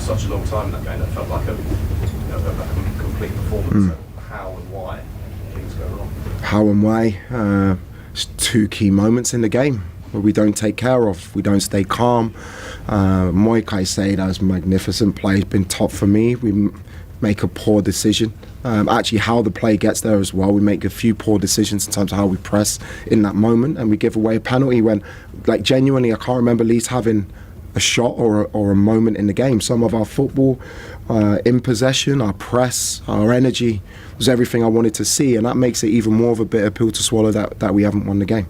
such a long time in that game. That felt like a complete performance. So how and why things go wrong? How and why? It's two key moments in the game where we don't take care of. We don't stay calm. Moy Caicedo's magnificent play has been top for me. We make a poor decision. Actually, how the play gets there as well. We make a few poor decisions in terms of how we press in that moment, and we give away a penalty when, like, genuinely, I can't remember Leeds having a shot or a moment in the game. Some of our football, in possession, our press, our energy was everything I wanted to see, and that makes it even more of a bitter pill to swallow that we haven't won the game.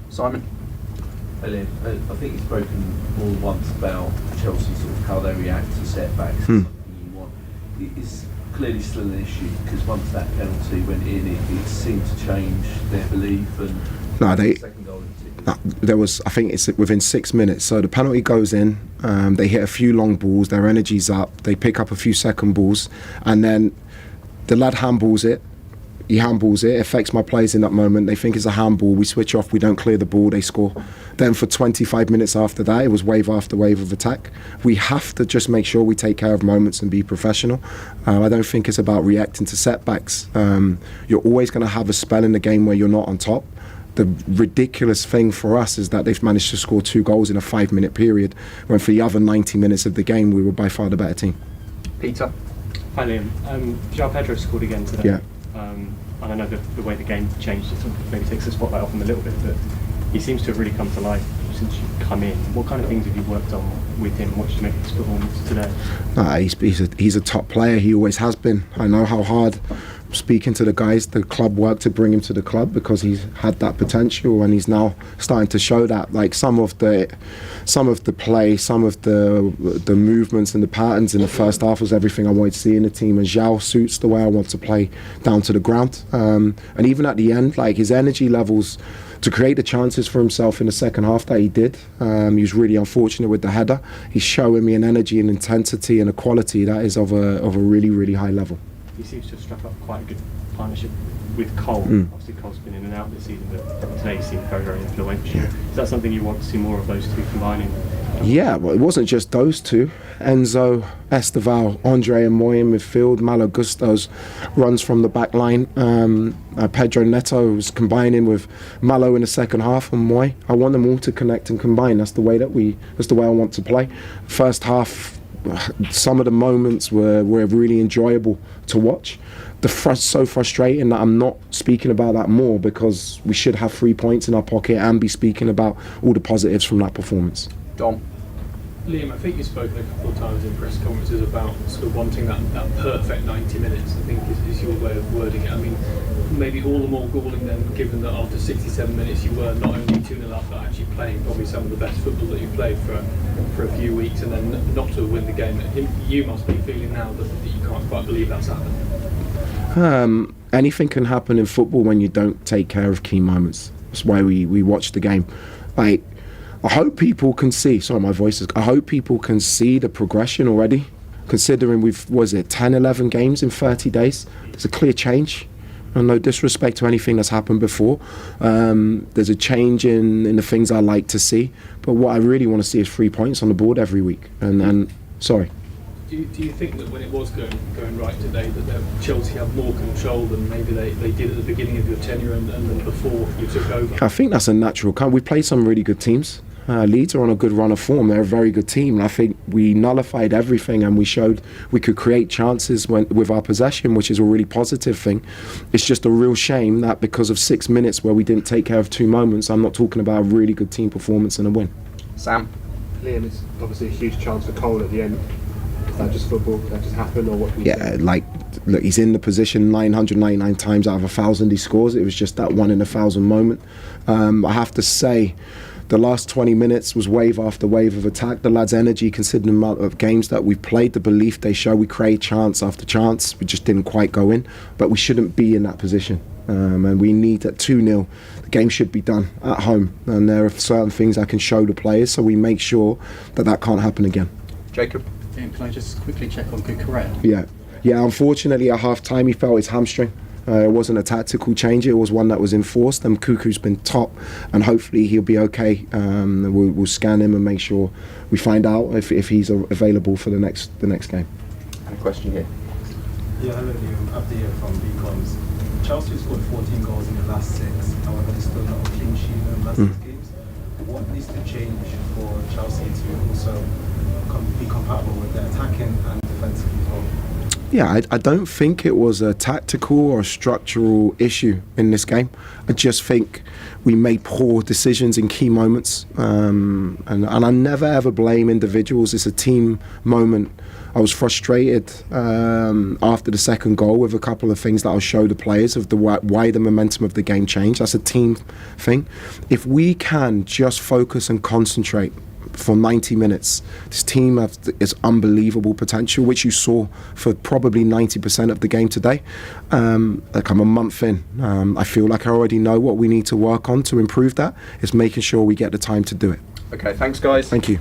Simon? Liam, I think you've spoken more than once about Chelsea, sort of how they react to setbacks. Something you want. It's clearly still an issue because once that penalty went in, it seemed to change their belief and the second goal in particular. There was, I think it's within 6 minutes. So the penalty goes in, they hit a few long balls, their energy's up, they pick up a few second balls, and then the lad handballs it. He handballs it, affects my players in that moment. They think it's a handball, we switch off, we don't clear the ball, they score. Then for 25 minutes after that, it was wave after wave of attack. We have to just make sure we take care of moments and be professional. I don't think it's about reacting to setbacks. You're always going to have a spell in the game where you're not on top. The ridiculous thing for us is that they've managed to score 2 goals in a 5-minute period, when for the other 90 minutes of the game, we were by far the better team. Peter? Hi Liam. João Pedro scored again today. Yeah. And I know the way the game changed, it sort of maybe takes the spotlight off him a little bit, but he seems to have really come to life since you've come in. What kind of things have you worked on with him? What did you make of his performance today? He's a top player. He always has been. I know how hard, speaking to the guys, the club worked to bring him to the club because he's had that potential, and he's now starting to show that. Like some of the play, some of the movements and the patterns in the first half was everything I wanted to see in the team. And João suits the way I want to play down to the ground. And even at the end, like his energy levels to create the chances for himself in the second half that he did. He was really unfortunate with the header. He's showing me an energy and intensity and a quality that is of a really, really high level. He seems to have struck up quite a good partnership with Cole. Obviously Cole's been in and out this season, but today he seemed very, very influential. Yeah. Is that something you want to see more of, those two combining? Yeah, well, it wasn't just those two. Enzo, Esteval, Andre and Moy in midfield, Malo Gusto's runs from the back line. Pedro Neto was combining with Malo in the second half and Moy. I want them all to connect and combine. That's the way I want to play. First half, some of the moments were really enjoyable to watch. So frustrating that I'm not speaking about that more, because we should have 3 points in our pocket and be speaking about all the positives from that performance. Dom? Liam, I think you've spoken a couple of times in press conferences about sort of wanting that perfect 90 minutes, I think is your way of wording it. I mean, maybe all the more galling then, given that after 67 minutes you were not only 2-0 up, but actually playing probably some of the best football that you've played for a few weeks, and then not to win the game. You must be feeling now that you can't quite believe that's happened. Anything can happen in football when you don't take care of key moments. That's why we watch the game. Like, I hope people can see, I hope people can see the progression already, considering 10, 11 games in 30 days. There's a clear change, and no disrespect to anything that's happened before. There's a change in the things I like to see, but what I really want to see is 3 points on the board every week. And sorry. Do you think that when it was going right today, that Chelsea have more control than maybe they did at the beginning of your tenure and then before you took over? I think that's a natural kind. We played some really good teams. Leeds are on a good run of form. They're a very good team, and I think we nullified everything and we showed we could create chances with our possession, which is a really positive thing. It's just a real shame that because of 6 minutes where we didn't take care of 2 moments, I'm not talking about a really good team performance and a win. Sam? Liam, it's obviously a huge chance for Cole at the end. Is that just football? Did that just happen, or what can you say? Look, he's in the position 999 times out of 1,000 he scores. It was just that 1 in 1,000 moment. I have to say, the last 20 minutes was wave after wave of attack. The lads' energy, considering the amount of games that we've played, the belief they show, we create chance after chance. We just didn't quite go in, but we shouldn't be in that position. And we need at 2-0. The game should be done at home, and there are certain things I can show the players, so we make sure that can't happen again. Jacob? Can I just quickly check on Cucurella? Yeah, unfortunately at half time he felt his hamstring. It wasn't a tactical change, it was one that was enforced, and Cuckoo's been top, and hopefully he'll be okay. We'll scan him and make sure we find out if he's available for the next game. And a question here. Yeah, hello, Liam. Abdiya from Beacons. Chelsea scored 14 goals in the last 6. However, there's still not a clean sheet in the last 6 games. What needs to change for Chelsea to also be compatible with their attacking and defensive as well? Yeah, I don't think it was a tactical or structural issue in this game. I just think we made poor decisions in key moments, and I never ever blame individuals. It's a team moment. I was frustrated after the second goal with a couple of things that I'll show the players of why the momentum of the game changed. That's a team thing. If we can just focus and concentrate for 90 minutes, this team has unbelievable potential, which you saw for probably 90% of the game today. Like, I'm a month in. I feel like I already know what we need to work on to improve that. It's making sure we get the time to do it. Okay, thanks guys. Thank you.